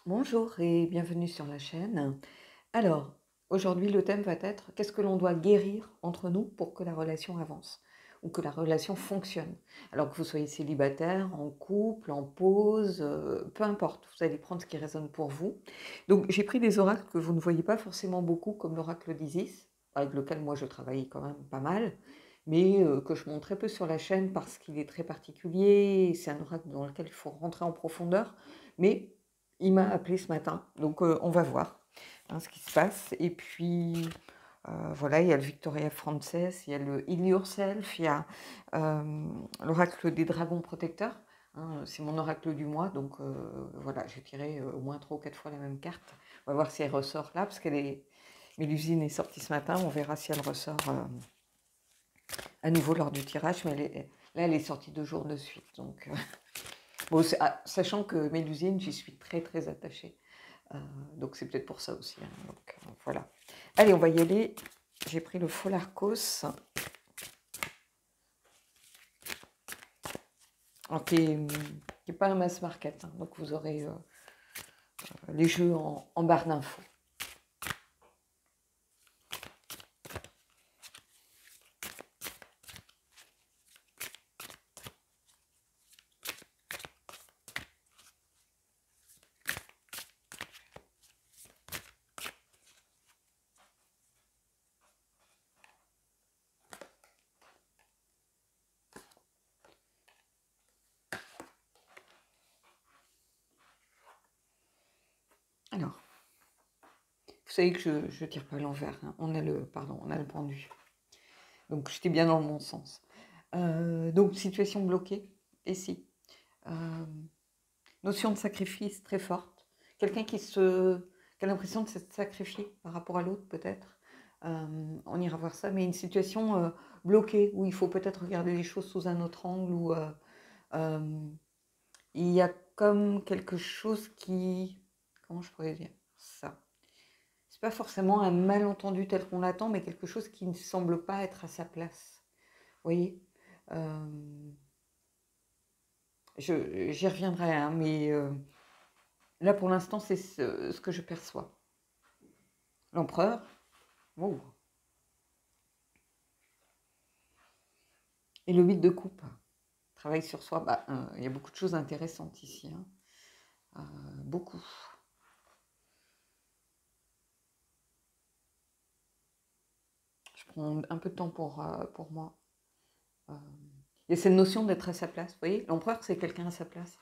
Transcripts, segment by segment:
Bonjour et bienvenue sur la chaîne. Alors, aujourd'hui, le thème va être qu'est-ce que l'on doit guérir entre nous pour que la relation avance ou que la relation fonctionne. Alors que vous soyez célibataire, en couple, en pause, peu importe, vous allez prendre ce qui résonne pour vous. Donc, j'ai pris des oracles que vous ne voyez pas forcément beaucoup, comme l'oracle d'Isis, avec lequel moi je travaille quand même pas mal, mais que je montre très peu sur la chaîne parce qu'il est très particulier. C'est un oracle dans lequel il faut rentrer en profondeur, mais il m'a appelé ce matin, donc on va voir, hein, ce qui se passe. Et puis, voilà, il y a le Victoria Frances, il y a le Heal Yourself, il y a l'oracle des dragons protecteurs, hein, c'est mon oracle du mois, donc voilà, j'ai tiré au moins 3 ou 4 fois la même carte. On va voir si elle ressort là, parce Mélusine est sortie ce matin, on verra si elle ressort à nouveau lors du tirage, mais là, elle est sortie 2 jours de suite, donc... Bon, sachant que Mélusine, j'y suis très très attachée. Donc c'est peut-être pour ça aussi, hein. Donc, voilà. Allez, on va y aller. J'ai pris le Folarcos, qui n'est pas un mass market, hein. Donc vous aurez les jeux en barre d'infos. Alors, vous savez que je ne tire pas à l'envers, hein. On a le pendu. Donc j'étais bien dans le bon sens. Donc situation bloquée, et si. Notion de sacrifice très forte. Quelqu'un qui a l'impression de se sacrifier par rapport à l'autre, peut-être. On ira voir ça, mais une situation bloquée, où il faut peut-être regarder les choses sous un autre angle, où il y a comme quelque chose qui... Comment je pourrais dire ça? C'est pas forcément un malentendu tel qu'on l'attend, mais quelque chose qui ne semble pas être à sa place. Vous voyez, j'y reviendrai, hein, mais là, pour l'instant, c'est ce que je perçois. L'empereur, wow. Et le 8 de coupe, travail sur soi. Il y a beaucoup de choses intéressantes ici, hein. Beaucoup. Je prends un peu de temps pour moi. Il y a cette notion d'être à sa place. Vous voyez, l'empereur, c'est quelqu'un à sa place.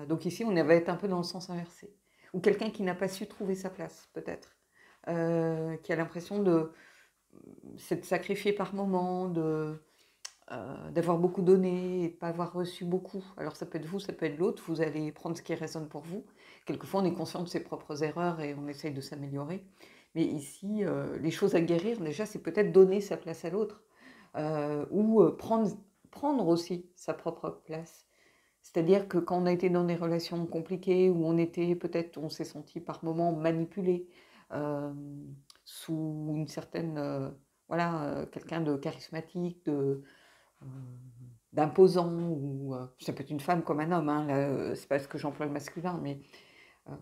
Donc ici, on va être un peu dans le sens inversé. Ou quelqu'un qui n'a pas su trouver sa place, peut-être. Qui a l'impression de s'être sacrifié par moment, d'avoir beaucoup donné et de ne pas avoir reçu beaucoup. Alors ça peut être vous, ça peut être l'autre, vous allez prendre ce qui résonne pour vous. Quelquefois on est conscient de ses propres erreurs et on essaye de s'améliorer. Mais ici, les choses à guérir, déjà, c'est peut-être donner sa place à l'autre. Ou prendre aussi sa propre place. C'est-à-dire que quand on a été dans des relations compliquées, où on s'est senti par moments manipulé, sous une certaine, voilà, quelqu'un de charismatique, d'imposant, ou ça peut être une femme comme un homme, hein, là, c'est parce que j'emploie le masculin, mais euh,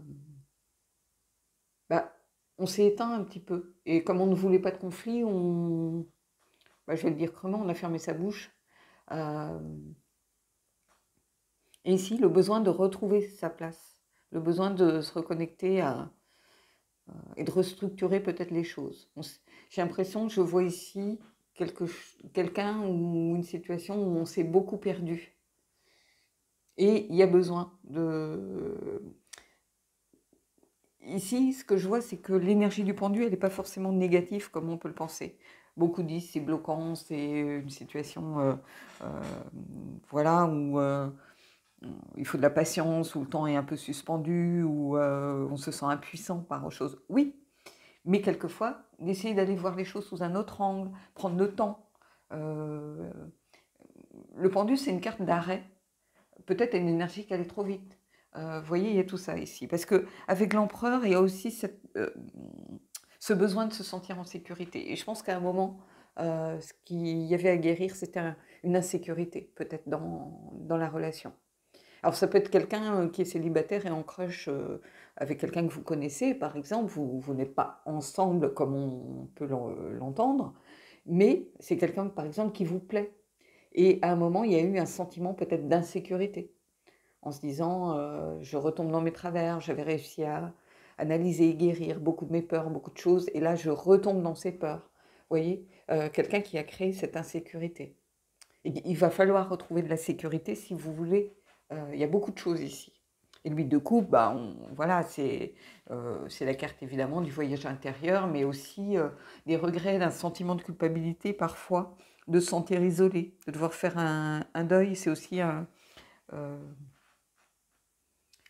bah, on s'est éteint un petit peu. Et comme on ne voulait pas de conflit, je vais le dire crûment, on a fermé sa bouche. Euh, et ici, le besoin de retrouver sa place, le besoin de se reconnecter et de restructurer peut-être les choses. J'ai l'impression que je vois ici quelqu'un ou une situation où on s'est beaucoup perdu. Et il y a besoin de... Ici, ce que je vois, c'est que l'énergie du pendu, elle n'est pas forcément négative comme on peut le penser. Beaucoup disent c'est bloquant, c'est une situation voilà, où il faut de la patience, où le temps est un peu suspendu, où on se sent impuissant par autre chose. Oui, mais quelquefois, d'essayer d'aller voir les choses sous un autre angle, prendre le temps. Euh, le pendu, c'est une carte d'arrêt. Peut-être une énergie qui allait trop vite. Vous voyez, il y a tout ça ici. Parce qu'avec l'empereur, il y a aussi ce besoin de se sentir en sécurité. Et je pense qu'à un moment, ce qu'il y avait à guérir, c'était une insécurité, peut-être, dans la relation. Alors ça peut être quelqu'un qui est célibataire et en crush avec quelqu'un que vous connaissez, par exemple, vous n'êtes pas ensemble comme on peut l'entendre, mais c'est quelqu'un, par exemple, qui vous plaît. Et à un moment, il y a eu un sentiment peut-être d'insécurité, en se disant, je retombe dans mes travers, j'avais réussi à analyser, guérir beaucoup de mes peurs, beaucoup de choses, et là je retombe dans ces peurs. Vous voyez, quelqu'un qui a créé cette insécurité. Et il va falloir retrouver de la sécurité si vous voulez. Il y a beaucoup de choses ici. Et l'huile de coupe, bah, voilà, c'est la carte évidemment du voyage intérieur, mais aussi des regrets, d'un sentiment de culpabilité parfois, de se sentir isolé, de devoir faire un deuil. C'est aussi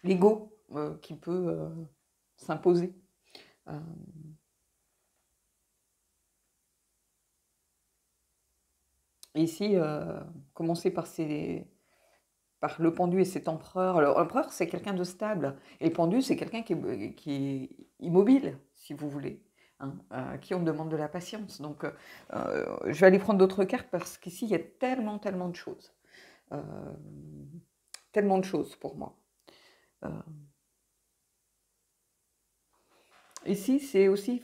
l'ego qui peut s'imposer. Euh, ici, commencer par le pendu et cet empereur. Alors, l'empereur, c'est quelqu'un de stable. Et le pendu, c'est quelqu'un qui est immobile, si vous voulez, hein, à qui on demande de la patience. Donc, je vais aller prendre d'autres cartes parce qu'ici, il y a tellement, tellement de choses. Euh, tellement de choses pour moi. Euh, ici, c'est aussi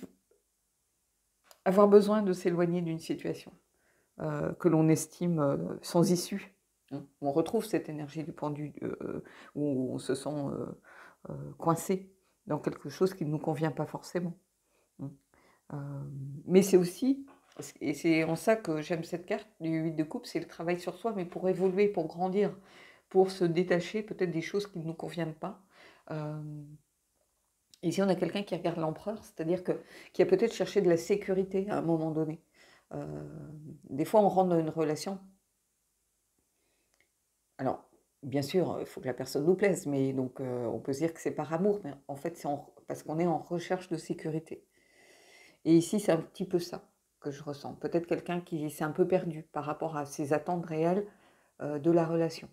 avoir besoin de s'éloigner d'une situation que l'on estime sans issue. On retrouve cette énergie du pendu où on se sent coincé dans quelque chose qui ne nous convient pas forcément. Euh, mais c'est aussi, et c'est en ça que j'aime cette carte du 8 de coupe, c'est le travail sur soi, mais pour évoluer, pour grandir, pour se détacher peut-être des choses qui ne nous conviennent pas. Ici, on a quelqu'un qui regarde l'empereur, c'est-à-dire qui a peut-être cherché de la sécurité à un moment donné. Des fois, on rentre dans une relation. Alors, bien sûr, il faut que la personne nous plaise, mais donc on peut se dire que c'est par amour, mais en fait, c'est parce qu'on est en recherche de sécurité. Et ici, c'est un petit peu ça que je ressens. Peut-être quelqu'un qui s'est un peu perdu par rapport à ses attentes réelles de la relation.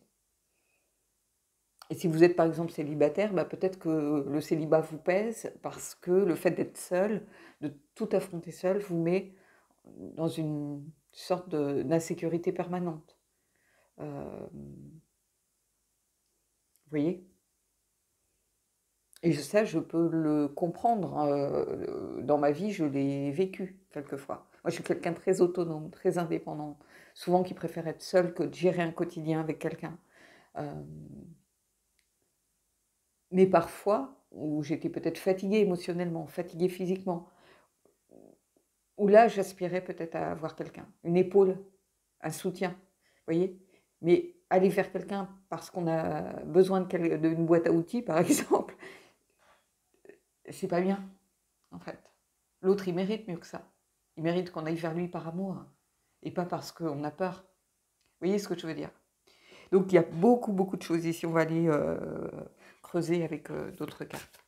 Et si vous êtes par exemple célibataire, bah, peut-être que le célibat vous pèse parce que le fait d'être seul, de tout affronter seul, vous met dans une sorte d'insécurité permanente. Vous voyez? Et ça, je peux le comprendre. Dans ma vie, je l'ai vécu quelquefois. Moi, je suis quelqu'un de très autonome, très indépendant, souvent qui préfère être seul que de gérer un quotidien avec quelqu'un. Euh, mais parfois, où j'étais peut-être fatiguée émotionnellement, fatiguée physiquement, où là, j'aspirais peut-être à avoir quelqu'un, une épaule, un soutien, vous voyez. Mais aller vers quelqu'un parce qu'on a besoin d'une boîte à outils, par exemple, c'est pas bien, en fait. L'autre, il mérite mieux que ça. Il mérite qu'on aille vers lui par amour et pas parce qu'on a peur. Vous voyez ce que je veux dire? Donc, il y a beaucoup, beaucoup de choses ici. On va aller creuser avec d'autres cartes.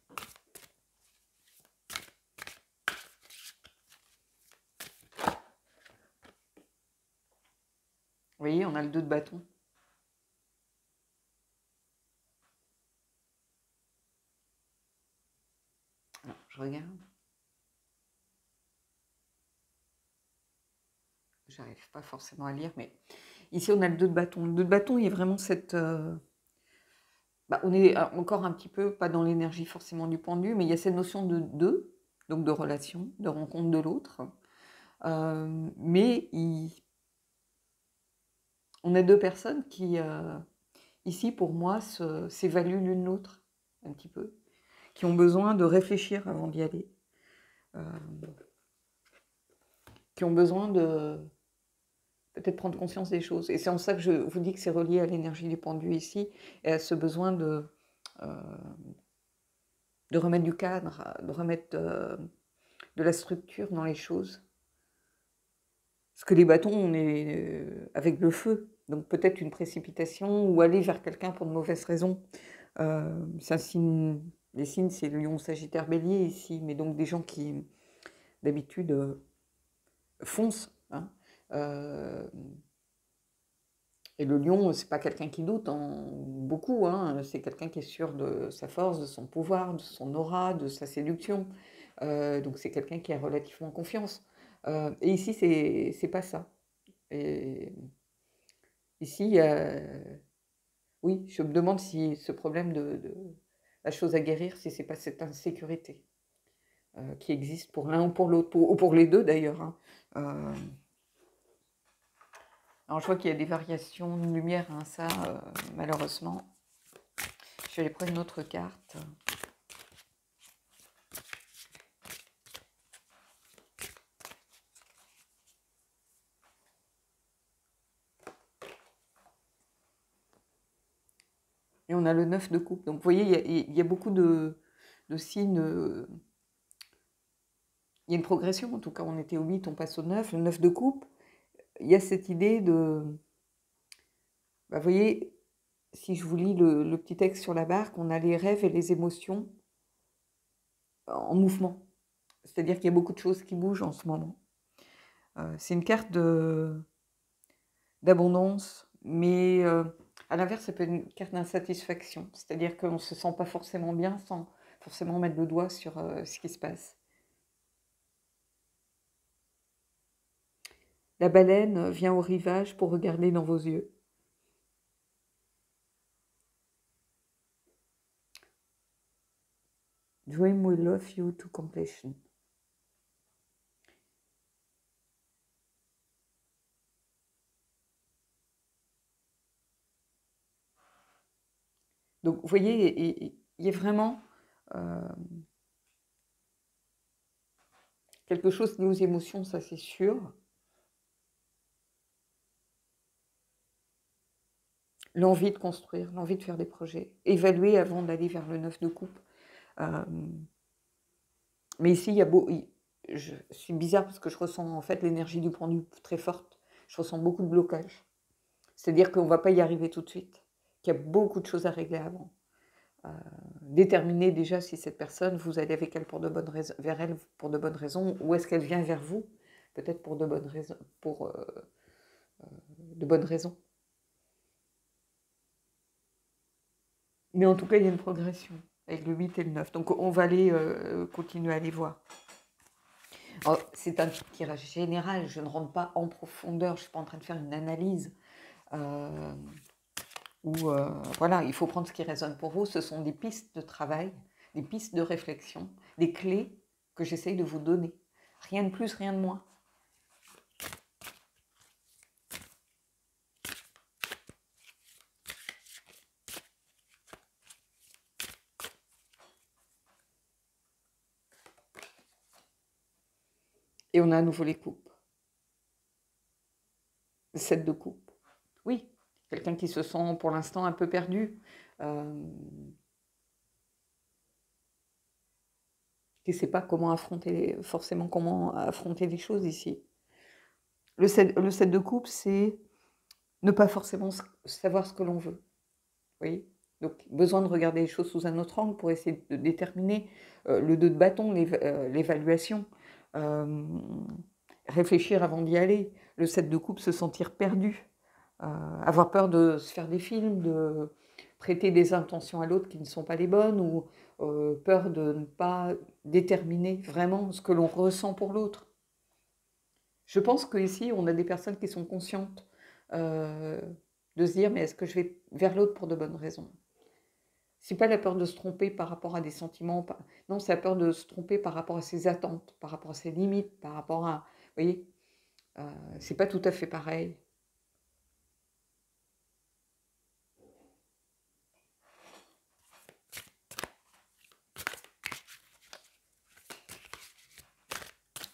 Vous voyez, on a le 2 de bâton. Alors, je regarde. J'arrive pas forcément à lire, mais ici, on a le 2 de bâton. Le 2 de bâton, il y a vraiment cette... on est encore un petit peu, pas dans l'énergie forcément du pendu, mais il y a cette notion de deux, donc de relation, de rencontre de l'autre. Mais on a deux personnes qui, ici, pour moi, s'évaluent l'une l'autre, un petit peu, qui ont besoin de réfléchir avant d'y aller, qui ont besoin de peut-être prendre conscience des choses. Et c'est en ça que je vous dis que c'est relié à l'énergie du pendu ici, et à ce besoin de remettre du cadre, de remettre de la structure dans les choses. Parce que les bâtons, on est avec le feu, donc peut-être une précipitation ou aller vers quelqu'un pour de mauvaises raisons. C'est un signe, les signes, c'est le lion, sagittaire, bélier ici, mais donc des gens qui, d'habitude, foncent. Hein. Et le lion, c'est pas quelqu'un qui doute beaucoup, hein. C'est quelqu'un qui est sûr de sa force, de son pouvoir, de son aura, de sa séduction. Donc c'est quelqu'un qui a relativement confiance. Et ici, c'est pas ça. Et ici, Oui, je me demande si ce problème la chose à guérir, si c'est pas cette insécurité qui existe pour l'un ou pour l'autre, ou pour les deux d'ailleurs, hein. Euh, alors je vois qu'il y a des variations de lumière, hein, ça, malheureusement. Je vais aller prendre une autre carte. Et on a le 9 de coupe. Donc vous voyez, il y a beaucoup de signes. Il y a une progression, en tout cas, on était au 8, on passe au 9. Le 9 de coupe, il y a cette idée de... Bah, vous voyez, si je vous lis le petit texte sur la barque, on a les rêves et les émotions en mouvement. C'est-à-dire qu'il y a beaucoup de choses qui bougent en ce moment. C'est une carte d'abondance, mais à l'inverse, ça peut être une carte d'insatisfaction. C'est-à-dire qu'on ne se sent pas forcément bien sans forcément mettre le doigt sur ce qui se passe. La baleine vient au rivage pour regarder dans vos yeux. Dream will love you to completion. Donc, vous voyez, il y a vraiment quelque chose lié aux émotions, ça c'est sûr. L'envie de construire, l'envie de faire des projets. Évaluer avant d'aller vers le 9 de coupe. Mais ici, il y a je suis bizarre parce que je ressens en fait l'énergie du pendu très forte. Je ressens beaucoup de blocage. C'est-à-dire qu'on ne va pas y arriver tout de suite. Qu'il y a beaucoup de choses à régler avant. Déterminer déjà si cette personne, vous allez avec elle pour de bonnes raisons, vers elle pour de bonnes raisons, ou est-ce qu'elle vient vers vous, peut-être pour de bonnes raisons, de bonnes raisons. Mais en tout cas, il y a une progression avec le 8 et le 9. Donc on va aller continuer à les voir. C'est un tirage général, je ne rentre pas en profondeur, je ne suis pas en train de faire une analyse. Voilà, il faut prendre ce qui résonne pour vous. Ce sont des pistes de travail, des pistes de réflexion, des clés que j'essaye de vous donner. Rien de plus, rien de moins. Et on a à nouveau les coupes. Le 7 de coupe. Oui, quelqu'un qui se sent pour l'instant un peu perdu. Qui ne sait pas forcément comment affronter les choses ici. Le 7 de coupe, c'est ne pas forcément savoir ce que l'on veut. Vous voyez ? Donc, besoin de regarder les choses sous un autre angle pour essayer de déterminer le 2 de bâton, l'évaluation. Réfléchir avant d'y aller. Le 7 de coupe, se sentir perdu. Avoir peur de se faire des films, de prêter des intentions à l'autre qui ne sont pas les bonnes, ou peur de ne pas déterminer vraiment ce que l'on ressent pour l'autre. Je pense qu'ici, on a des personnes qui sont conscientes de se dire, mais est-ce que je vais vers l'autre pour de bonnes raisons ? C'est pas la peur de se tromper par rapport à des sentiments, non, c'est la peur de se tromper par rapport à ses attentes, par rapport à ses limites, par rapport à... Vous voyez, c'est pas tout à fait pareil.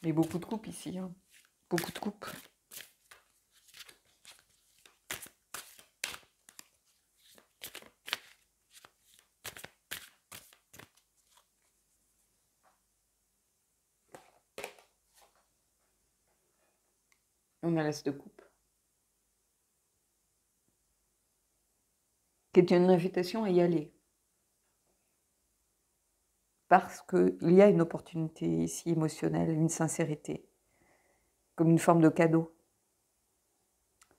Mais beaucoup de coupes ici, hein. Beaucoup de coupes. On a l'as de coupe. Qui est une invitation à y aller. Parce qu'il y a une opportunité ici émotionnelle, une sincérité, comme une forme de cadeau.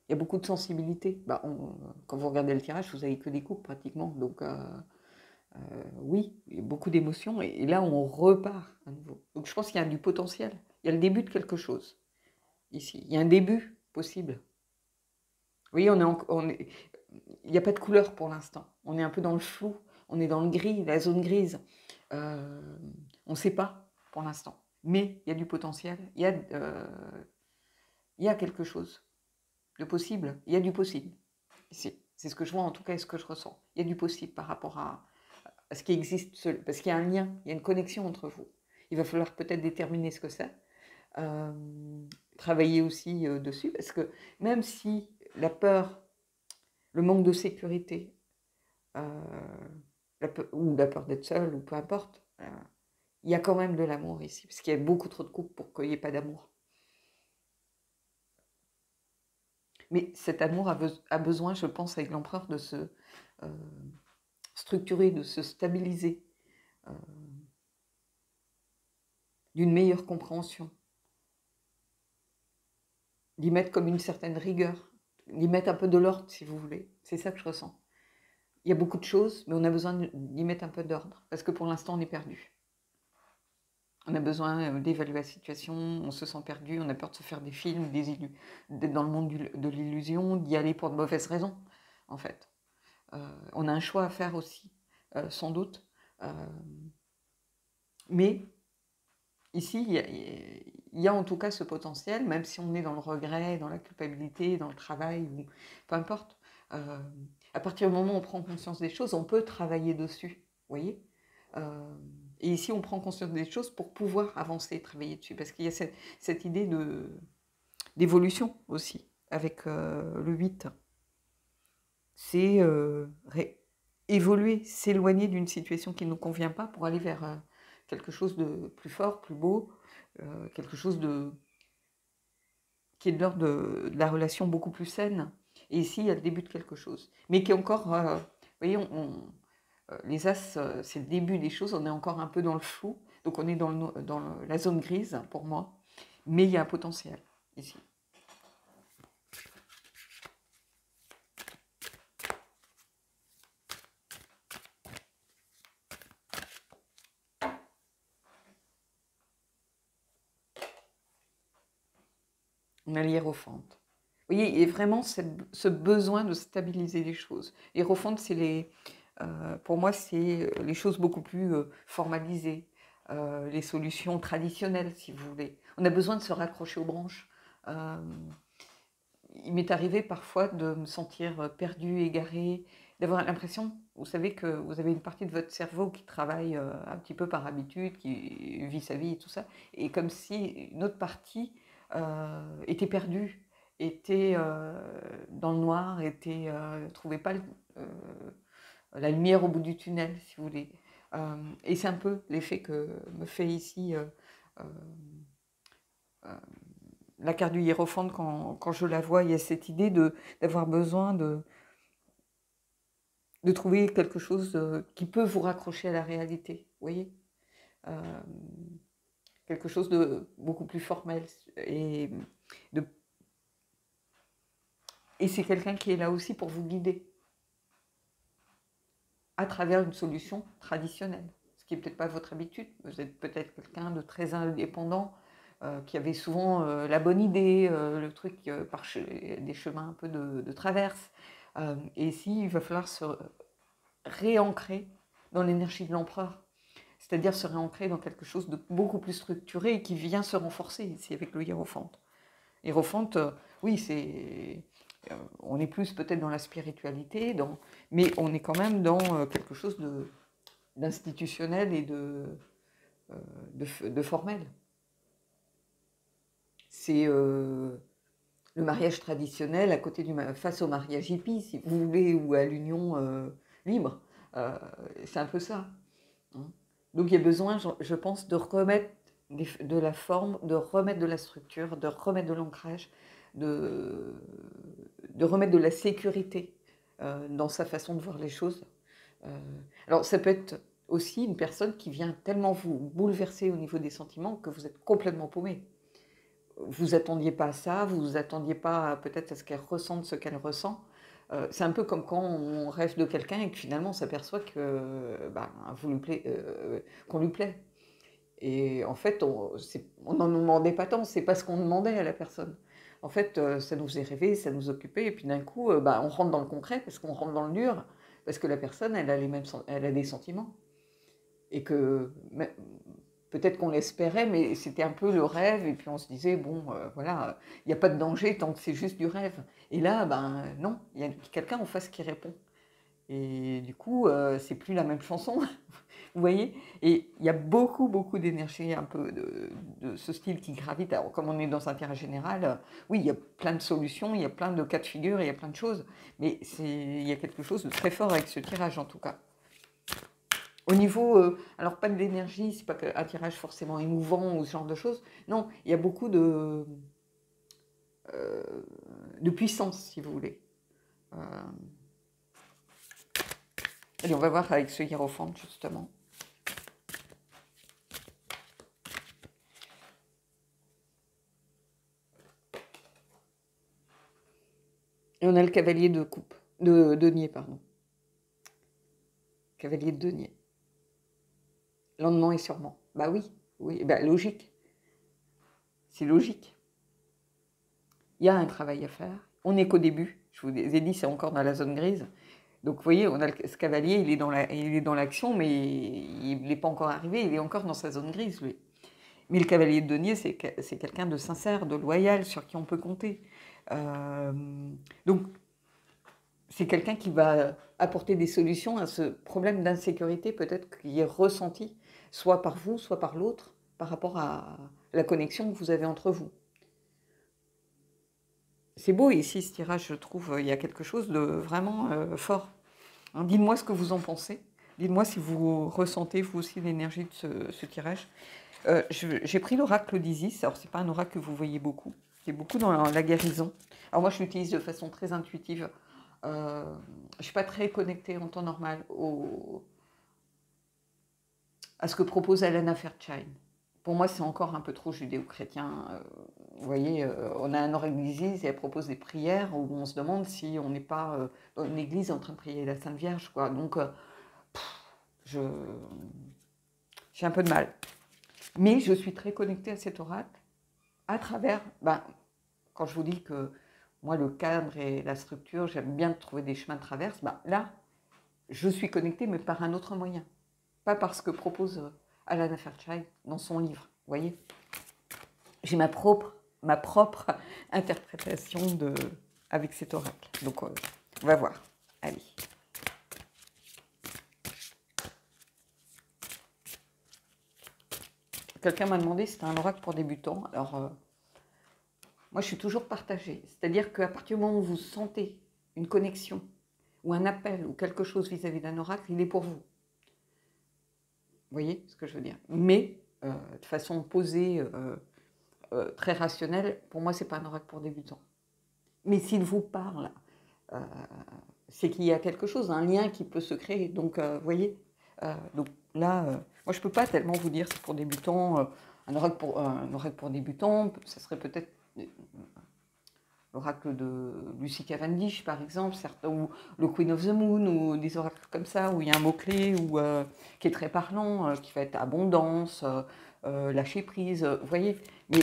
Il y a beaucoup de sensibilité. Quand vous regardez le tirage, vous n'avez que des coupes pratiquement. Donc oui, il y a beaucoup d'émotions. Et là, on repart à nouveau. Donc je pense qu'il y a du potentiel. Il y a le début de quelque chose ici. Il y a un début possible. Oui, il n'y a pas de couleur pour l'instant. On est un peu dans le flou, on est dans le gris, la zone grise. On ne sait pas pour l'instant. Mais il y a du potentiel, il y a quelque chose de possible, il y a du possible. C'est ce que je vois en tout cas et ce que je ressens. Il y a du possible par rapport à ce qui existe, parce qu'il y a un lien, il y a une connexion entre vous. Il va falloir peut-être déterminer ce que c'est, travailler aussi dessus, parce que même si la peur, le manque de sécurité, ou la peur d'être seul, ou peu importe, il y a quand même de l'amour ici, parce qu'il y a beaucoup trop de couples pour qu'il n'y ait pas d'amour. Mais cet amour a besoin, je pense, avec l'empereur, de se structurer, de se stabiliser, d'une meilleure compréhension, d'y mettre comme une certaine rigueur, d'y mettre un peu de l'ordre, si vous voulez. C'est ça que je ressens. Il y a beaucoup de choses, mais on a besoin d'y mettre un peu d'ordre, parce que pour l'instant, on est perdu. On a besoin d'évaluer la situation, on se sent perdu, on a peur de se faire des films, d'être dans le monde de l'illusion, d'y aller pour de mauvaises raisons, en fait. On a un choix à faire aussi, sans doute. Mais ici, il y a en tout cas ce potentiel, même si on est dans le regret, dans la culpabilité, dans le travail, ou peu importe. À partir du moment où on prend conscience des choses, on peut travailler dessus, vous voyez. Et ici, on prend conscience des choses pour pouvoir avancer et travailler dessus, parce qu'il y a cette idée d'évolution aussi, avec le 8. C'est évoluer, s'éloigner d'une situation qui ne nous convient pas pour aller vers quelque chose de plus fort, plus beau, quelque chose qui est de l'ordre de la relation beaucoup plus saine. Et ici, il y a le début de quelque chose. Mais qui est encore, vous voyez, les As, c'est le début des choses, on est encore un peu dans le flou, donc on est dans la zone grise pour moi, mais il y a un potentiel ici. On a l'hiérophante. Vous voyez, il y a vraiment ce besoin de stabiliser les choses. L'hiérophante, pour moi, c'est les choses beaucoup plus formalisées, les solutions traditionnelles, si vous voulez. On a besoin de se raccrocher aux branches. Il m'est arrivé parfois de me sentir perdue, égarée, d'avoir l'impression, vous savez, que vous avez une partie de votre cerveau qui travaille un petit peu par habitude, qui vit sa vie et tout ça, et comme si une autre partie était perdue, était dans le noir, ne trouvait pas la lumière au bout du tunnel, si vous voulez. Et c'est un peu l'effet que me fait ici la carte du hiérophante quand je la vois. Il y a cette idée d'avoir besoin de trouver quelque chose qui peut vous raccrocher à la réalité, vous voyez, quelque chose de beaucoup plus formel. Et c'est quelqu'un qui est là aussi pour vous guider à travers une solution traditionnelle, ce qui n'est peut-être pas votre habitude. Vous êtes peut-être quelqu'un de très indépendant, qui avait souvent la bonne idée, le truc par des chemins un peu de traverse. Et ici, il va falloir se réancrer dans l'énergie de l'empereur, c'est-à-dire se réancrer dans quelque chose de beaucoup plus structuré et qui vient se renforcer ici avec le hiérophante. Hiérophante, oui, on est plus peut-être dans la spiritualité, mais on est quand même dans quelque chose d'institutionnel et de formel. C'est le mariage traditionnel à côté face au mariage hippie, si vous voulez, ou à l'union libre. C'est un peu ça. Donc il y a besoin, je pense, de remettre de la forme, de remettre de la structure, de remettre de l'ancrage, de remettre de la sécurité dans sa façon de voir les choses. Alors ça peut être aussi une personne qui vient tellement vous bouleverser au niveau des sentiments que vous êtes complètement paumé. Vous attendiez pas à ça, vous attendiez pas peut-être à ce qu'elle ressente ce qu'elle ressent. C'est un peu comme quand on rêve de quelqu'un et que finalement on s'aperçoit qu'on lui plaît. Et en fait, on n'en demandait pas tant, c'est pas ce qu'on demandait à la personne. En fait, ça nous faisait rêver, ça nous occupait, et puis d'un coup, bah, on rentre dans le concret, parce qu'on rentre dans le dur, parce que la personne, elle a elle a des sentiments. Et que peut-être qu'on l'espérait, mais c'était un peu le rêve, et puis on se disait, bon, voilà, il n'y a pas de danger tant que c'est juste du rêve. Et là, ben non, il y a quelqu'un en face qui répond. Et du coup, c'est plus la même chanson, vous voyez. Et il y a beaucoup, beaucoup d'énergie un peu de ce style qui gravite. Alors, comme on est dans un terrain général, oui, il y a plein de solutions, il y a plein de cas de figure, il y a plein de choses, mais il y a quelque chose de très fort avec ce tirage, en tout cas. Au niveau, alors pas de l'énergie, c'est pas un tirage forcément émouvant ou ce genre de choses. Non, il y a beaucoup euh, de puissance, si vous voulez. Euh, allez, on va voir avec ce hiérophante, justement. Et on a le cavalier de coupe, de denier, pardon. Cavalier de denier. Lentement et sûrement. Bah oui, oui, bah logique. C'est logique. Il y a un travail à faire. On n'est qu'au début. Je vous ai dit, c'est encore dans la zone grise. Donc vous voyez, on a ce cavalier, il est dans l'action, mais il n'est pas encore arrivé, il est encore dans sa zone grise, lui. Mais le cavalier de denier, c'est quelqu'un de sincère, de loyal, sur qui on peut compter. Donc, c'est quelqu'un qui va apporter des solutions à ce problème d'insécurité, peut-être qui est ressenti, soit par vous, soit par l'autre, par rapport à la connexion que vous avez entre vous. C'est beau ici, ce tirage, je trouve, il y a quelque chose de vraiment fort. Hein, dites-moi ce que vous en pensez. Dites-moi si vous ressentez, vous aussi, l'énergie de ce tirage. J'ai pris l'oracle d'Isis. Alors, ce n'est pas un oracle que vous voyez beaucoup. C'est beaucoup dans la guérison. Alors, moi, je l'utilise de façon très intuitive. Je ne suis pas très connectée en temps normal à ce que propose Elena Fairchild. Pour moi, c'est encore un peu trop judéo-chrétien. Vous voyez, on a un oracle d'Isis et elle propose des prières où on se demande si on n'est pas dans une église en train de prier la Sainte Vierge, quoi. Donc, j'ai un peu de mal. Mais je suis très connectée à cet oracle à travers, quand je vous dis que moi, le cadre et la structure, j'aime bien trouver des chemins de traverse, là, je suis connectée, mais par un autre moyen. Pas par ce que propose Alana Fairchild dans son livre, vous voyez. J'ai ma propre interprétation avec cet oracle. Donc, on va voir. Allez. Quelqu'un m'a demandé si c'était un oracle pour débutants. Alors, moi, je suis toujours partagée. C'est-à-dire qu'à partir du moment où vous sentez une connexion ou un appel ou quelque chose vis-à-vis d'un oracle, il est pour vous. Vous voyez ce que je veux dire? Mais, de façon posée, très rationnelle, pour moi, ce n'est pas un oracle pour débutants. Mais s'il vous parle, c'est qu'il y a quelque chose, un lien qui peut se créer. Donc, vous voyez, donc là, moi, je ne peux pas tellement vous dire c'est pour débutants. Un oracle pour débutants, ça serait peut-être l'oracle de Lucy Cavendish, par exemple, ou le Queen of the Moon, ou des oracles comme ça, où il y a un mot-clé qui est très parlant, qui va être abondance, lâcher prise, vous voyez. Mais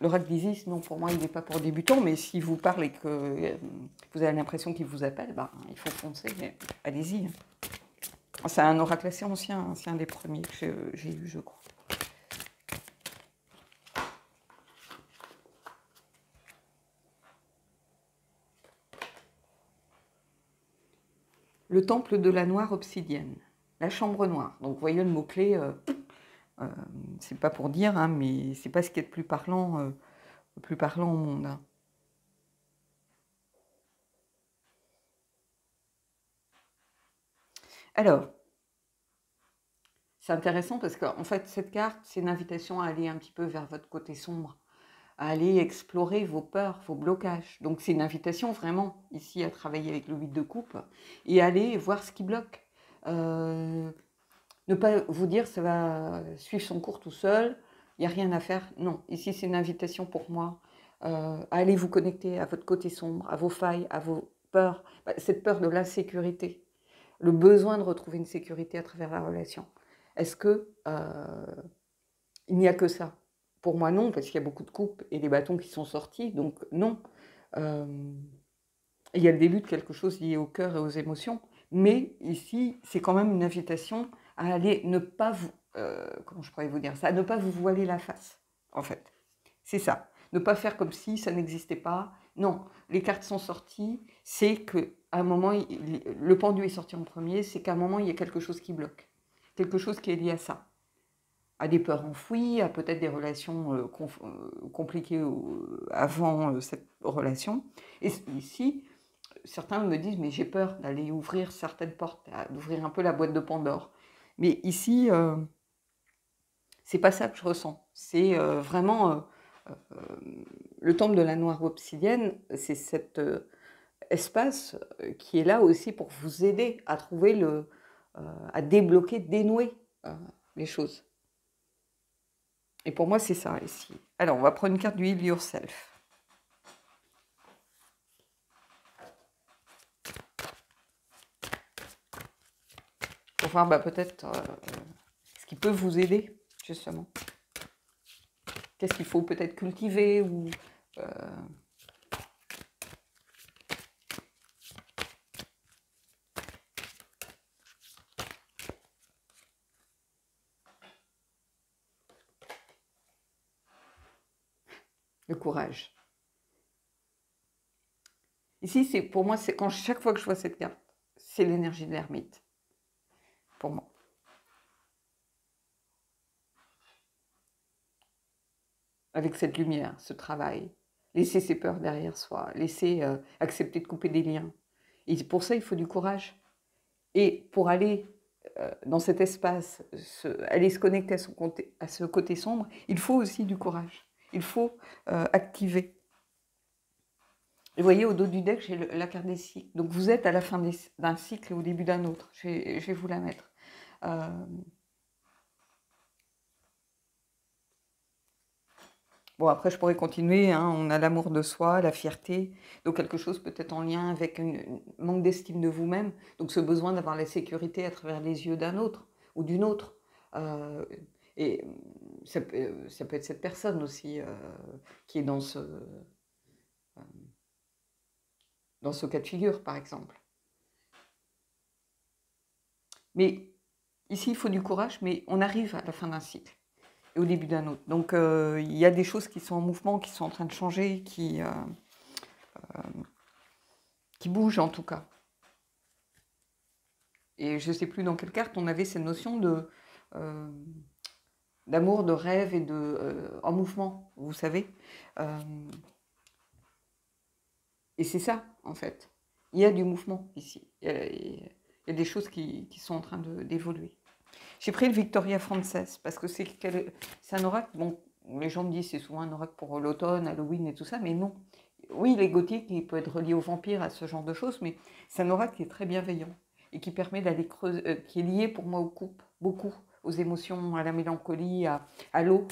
l'oracle d'Isis, non, pour moi, il n'est pas pour débutants, mais si vous parlez que vous avez l'impression qu'il vous appelle, il faut foncer, allez-y. C'est un oracle assez ancien, c'est un des premiers que j'ai eu, je crois. Le temple de la noire obsidienne, la chambre noire. Donc, vous voyez le mot-clé, c'est pas pour dire, hein, mais c'est pas ce qui est le plus parlant au monde. Hein. Alors, c'est intéressant parce qu'en fait, cette carte, c'est une invitation à aller un petit peu vers votre côté sombre, à aller explorer vos peurs, vos blocages. Donc, c'est une invitation vraiment ici à travailler avec le 8 de coupe et aller voir ce qui bloque. Ne pas vous dire ça va suivre son cours tout seul, il n'y a rien à faire. Non, ici, c'est une invitation pour moi à aller vous connecter à votre côté sombre, à vos failles, à vos peurs, cette peur de l'insécurité, le besoin de retrouver une sécurité à travers la relation. Est-ce que il n'y a que ça pour moi, non, parce qu'il y a beaucoup de coupes et des bâtons qui sont sortis, donc non. Il y a le début de quelque chose lié au cœur et aux émotions, mais ici, c'est quand même une invitation à aller ne pas vous... comment je pourrais vous dire ça? À ne pas vous voiler la face, en fait. C'est ça. Ne pas faire comme si ça n'existait pas. Non, les cartes sont sorties, c'est qu'à un moment, le pendu est sorti en premier, c'est qu'à un moment, il y a quelque chose qui bloque. Quelque chose qui est lié à ça. À des peurs enfouies, à peut-être des relations compliquées avant cette relation. Et ici, certains me disent, mais j'ai peur d'aller ouvrir certaines portes, d'ouvrir un peu la boîte de Pandore. Mais ici, c'est pas ça que je ressens. C'est vraiment le temple de la noire obsidienne, c'est cet espace qui est là aussi pour vous aider à trouver à débloquer, dénouer les choses. Et pour moi, c'est ça ici. Alors, on va prendre une carte du Heal Yourself. Pour voir peut-être ce qui peut vous aider, justement. Qu'est-ce qu'il faut peut-être cultiver ou... Le courage. Ici, pour moi, c'est chaque fois que je vois cette carte, c'est l'énergie de l'ermite. Pour moi. Avec cette lumière, ce travail. Laisser ses peurs derrière soi. Laisser accepter de couper des liens. Et pour ça, il faut du courage. Et pour aller dans cet espace, aller se connecter à ce côté sombre, il faut aussi du courage. Il faut activer. Et vous voyez, au dos du deck, j'ai la carte des cycles. Donc vous êtes à la fin d'un cycle et au début d'un autre. Je vais vous la mettre. Bon, après, je pourrais continuer. Hein. On a l'amour de soi, la fierté. Donc quelque chose peut-être en lien avec un manque d'estime de vous-même. Donc ce besoin d'avoir la sécurité à travers les yeux d'un autre ou d'une autre. Et ça peut être cette personne aussi qui est dans ce cas de figure, par exemple. Mais ici, il faut du courage, mais on arrive à la fin d'un cycle et au début d'un autre. Donc, il y a des choses qui sont en mouvement, qui sont en train de changer, qui bougent en tout cas. Et je ne sais plus dans quelle carte on avait cette notion d'amour, de rêve et en mouvement, vous savez. Et c'est ça, en fait. Il y a du mouvement ici. Il y a des choses qui sont en train d'évoluer. J'ai pris le Victoria Frances parce que c'est un oracle. Bon, les gens me disent c'est souvent un oracle pour l'automne, Halloween et tout ça, mais non. Oui, les gothiques, il peut être relié aux vampires, à ce genre de choses, mais c'est un oracle qui est très bienveillant et qui permet d'aller creuser, qui est lié pour moi aux coupes, beaucoup, aux émotions, à la mélancolie, à l'eau.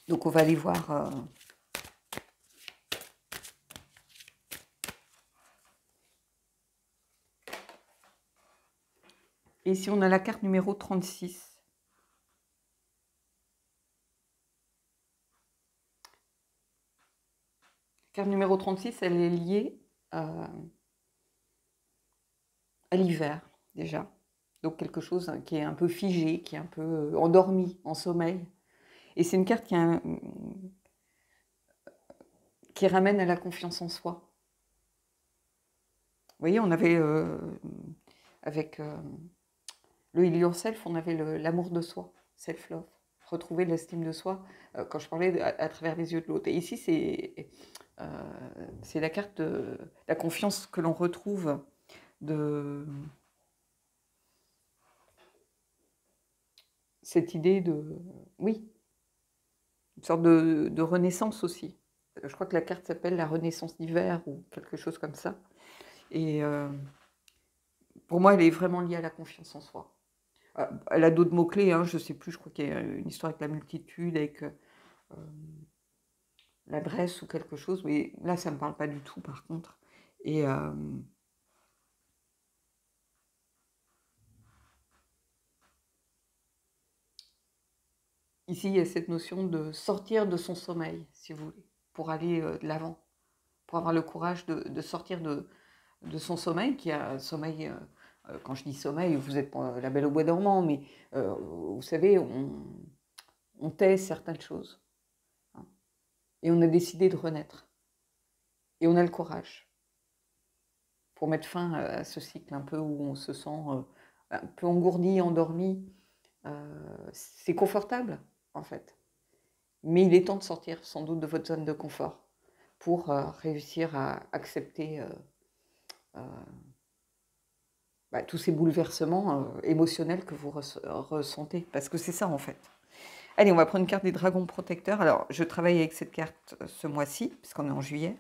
Donc on va aller voir. Et ici, on a la carte numéro 36. Carte numéro 36, elle est liée à l'hiver, déjà. Donc quelque chose qui est un peu figé, qui est un peu endormi, en sommeil. Et c'est une carte qui ramène à la confiance en soi. Vous voyez, on avait, avec le Heal Yourself, on avait l'amour de soi, self-love, retrouver l'estime de soi, quand je parlais à travers les yeux de l'autre. Et ici, c'est la carte de la confiance que l'on retrouve de cette idée oui, une sorte de renaissance aussi. Je crois que la carte s'appelle la renaissance d'hiver ou quelque chose comme ça. Et pour moi, elle est vraiment liée à la confiance en soi. Elle a d'autres mots-clés, hein, je ne sais plus, je crois qu'il y a une histoire avec la multitude, avec l'adresse ou quelque chose, mais là, ça ne me parle pas du tout, par contre. Et Ici, il y a cette notion de sortir de son sommeil, si vous voulez, pour aller de l'avant, pour avoir le courage de sortir de son sommeil, qui a un sommeil, quand je dis sommeil, vous êtes pas la belle au bois dormant, mais vous savez, on tait certaines choses, hein, et on a décidé de renaître. Et on a le courage pour mettre fin à ce cycle un peu où on se sent un peu engourdi, endormi. C'est confortable, en fait. Mais il est temps de sortir, sans doute, de votre zone de confort pour réussir à accepter tous ces bouleversements émotionnels que vous ressentez. Parce que c'est ça, en fait. Allez, on va prendre une carte des dragons protecteurs. Alors, je travaille avec cette carte ce mois-ci, puisqu'on est en juillet.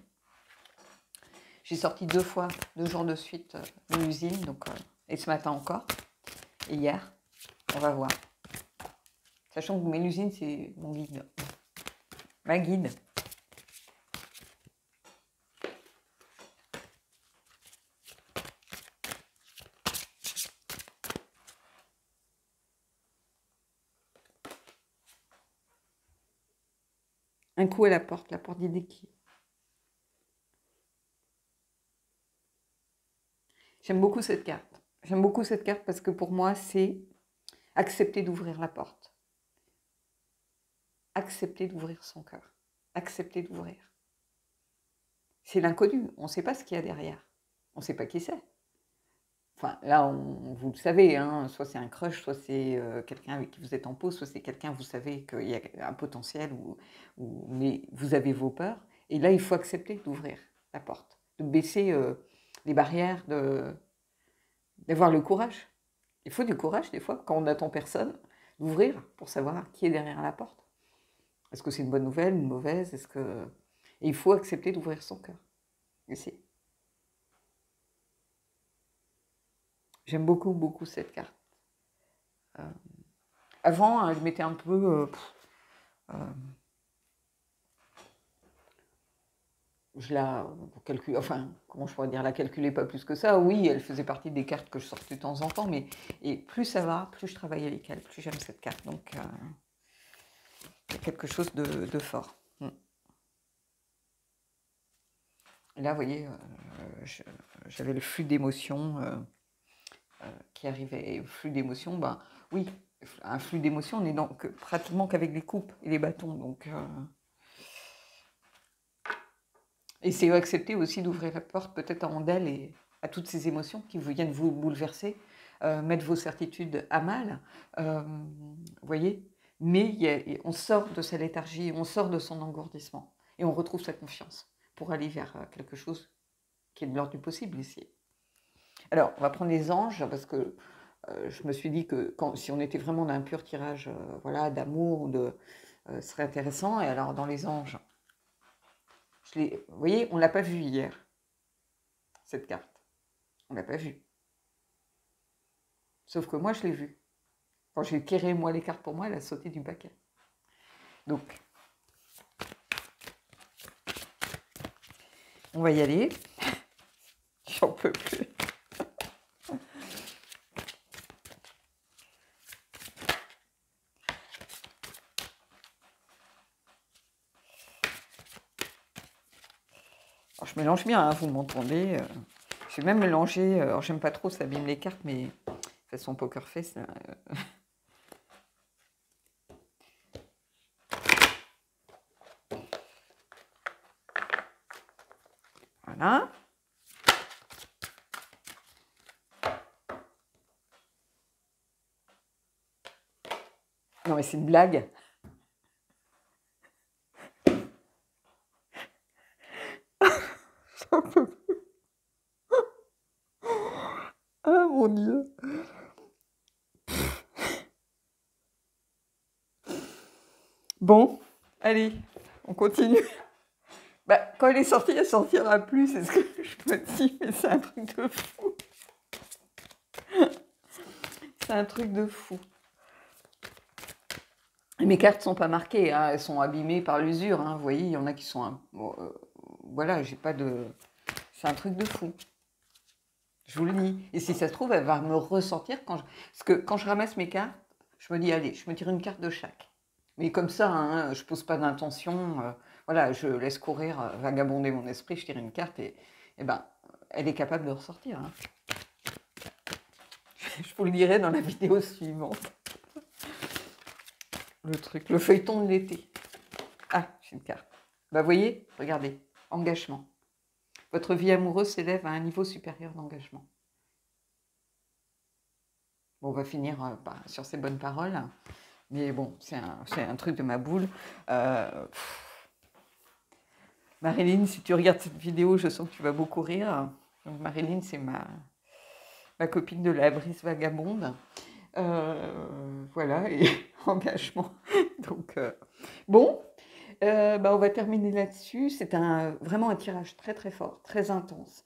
J'ai sorti 2 fois, 2 jours de suite de l'usine, donc, et ce matin encore, et hier. On va voir. Sachant que Mélusine, c'est mon guide. Ma guide. Un coup à la porte d'Hideki. J'aime beaucoup cette carte. J'aime beaucoup cette carte parce que pour moi, c'est accepter d'ouvrir la porte. Accepter d'ouvrir son cœur. Accepter d'ouvrir. C'est l'inconnu. On ne sait pas ce qu'il y a derrière. On ne sait pas qui c'est. Enfin, là, vous le savez, hein, soit c'est un crush, soit c'est quelqu'un avec qui vous êtes en pause, soit c'est quelqu'un, vous savez qu'il y a un potentiel, mais vous avez vos peurs. Et là, il faut accepter d'ouvrir la porte, de baisser les barrières, d'avoir le courage. Il faut du courage, des fois, quand on n'attend personne, d'ouvrir pour savoir qui est derrière la porte. Est-ce que c'est une bonne nouvelle, une mauvaise? Et il faut accepter d'ouvrir son cœur. Ici. J'aime beaucoup, beaucoup cette carte. Avant, elle mettait un peu... je la calcule, enfin, comment je pourrais dire, la calculais pas plus que ça. Oui, elle faisait partie des cartes que je sortais de temps en temps, mais et plus ça va, plus je travaille avec elle, plus j'aime cette carte. Donc, il y a quelque chose de fort. Et là, vous voyez, j'avais le flux d'émotions qui arrivait. Et le flux d'émotions, ben oui, un flux d'émotions, on est donc pratiquement qu'avec les coupes et les bâtons. Donc, et c'est accepter aussi d'ouvrir la porte peut-être à Andel et à toutes ces émotions qui viennent vous bouleverser, mettre vos certitudes à mal, vous voyez. Mais on sort de sa léthargie, on sort de son engourdissement et on retrouve sa confiance pour aller vers quelque chose qui est de l'ordre du possible ici. Alors, on va prendre les anges parce que je me suis dit que si on était vraiment dans un pur tirage voilà, d'amour, ce serait intéressant. Et alors, dans les anges, vous voyez, on ne l'a pas vu hier, cette carte. On ne l'a pas vue. Sauf que moi, je l'ai vue. Quand j'ai tiré, moi, les cartes pour moi, elle a sauté du paquet. Donc, on va y aller. J'en peux plus. Alors, je mélange bien, hein, vous m'entendez. Je vais même mélanger. Alors, j'aime pas trop, ça abîme les cartes, mais de façon poker face. Voilà. Non, mais c'est une blague. J'en peux plus. Ah mon Dieu. Bon, allez, on continue. Bah, quand elle est sortie, elle sortira plus, c'est ce que je me dis, mais c'est un truc de fou. C'est un truc de fou. Et mes cartes ne sont pas marquées, hein, elles sont abîmées par l'usure. Hein, vous voyez, il y en a qui sont... voilà, j'ai pas de... C'est un truc de fou. Je vous le dis. Et si ça se trouve, elle va me ressortir parce que quand je ramasse mes cartes, je me dis, allez, je me tire une carte de chaque. Mais comme ça, hein, je pose pas d'intention, voilà, je laisse courir, vagabonder mon esprit, je tire une carte et ben, elle est capable de ressortir, hein. Je vous le dirai dans la vidéo suivante. Le truc, le feuilleton de l'été. Ah, j'ai une carte. Bah, voyez, regardez, engagement. Votre vie amoureuse s'élève à un niveau supérieur d'engagement. Bon, on va finir sur ces bonnes paroles. Mais bon, c'est un truc de ma boule. Marilyn, si tu regardes cette vidéo, je sens que tu vas beaucoup rire. Donc Marilyn, c'est ma copine de la brise vagabonde. Voilà, et engagement. Donc, bon, on va terminer là-dessus. C'est vraiment un tirage très très fort, très intense.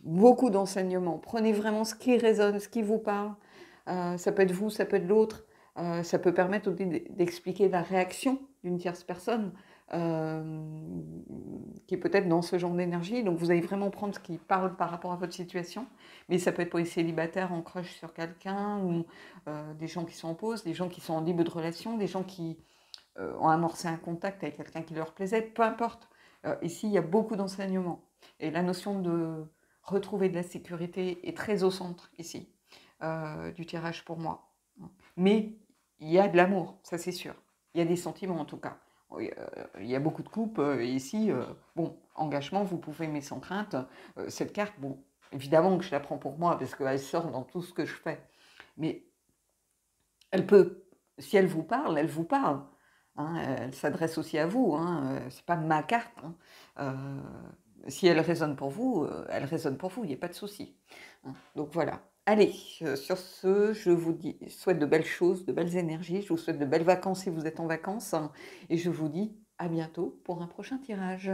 Beaucoup d'enseignements. Prenez vraiment ce qui résonne, ce qui vous parle. Ça peut être vous, ça peut être l'autre. Ça peut permettre aussi d'expliquer la réaction d'une tierce personne qui est peut-être dans ce genre d'énergie. Donc vous allez vraiment prendre ce qui parle par rapport à votre situation. Mais ça peut être pour les célibataires en crush sur quelqu'un, ou des gens qui sont en pause, des gens qui sont en début de relation, des gens qui ont amorcé un contact avec quelqu'un qui leur plaisait, peu importe. Ici, il y a beaucoup d'enseignements. Et la notion de retrouver de la sécurité est très au centre ici du tirage pour moi. Mais il y a de l'amour, ça c'est sûr. Il y a des sentiments en tout cas. Il y a beaucoup de couples ici. Bon, engagement, vous pouvez aimer sans crainte. Cette carte, bon, évidemment que je la prends pour moi parce qu'elle sort dans tout ce que je fais. Mais elle peut, si elle vous parle, elle vous parle. Hein, elle s'adresse aussi à vous. Hein, c'est pas ma carte. Hein. Si elle résonne pour vous, elle résonne pour vous. Il n'y a pas de souci. Hein. Donc voilà. Allez, sur ce, je vous souhaite de belles choses, de belles énergies. Je vous souhaite de belles vacances si vous êtes en vacances. Hein, et je vous dis à bientôt pour un prochain tirage.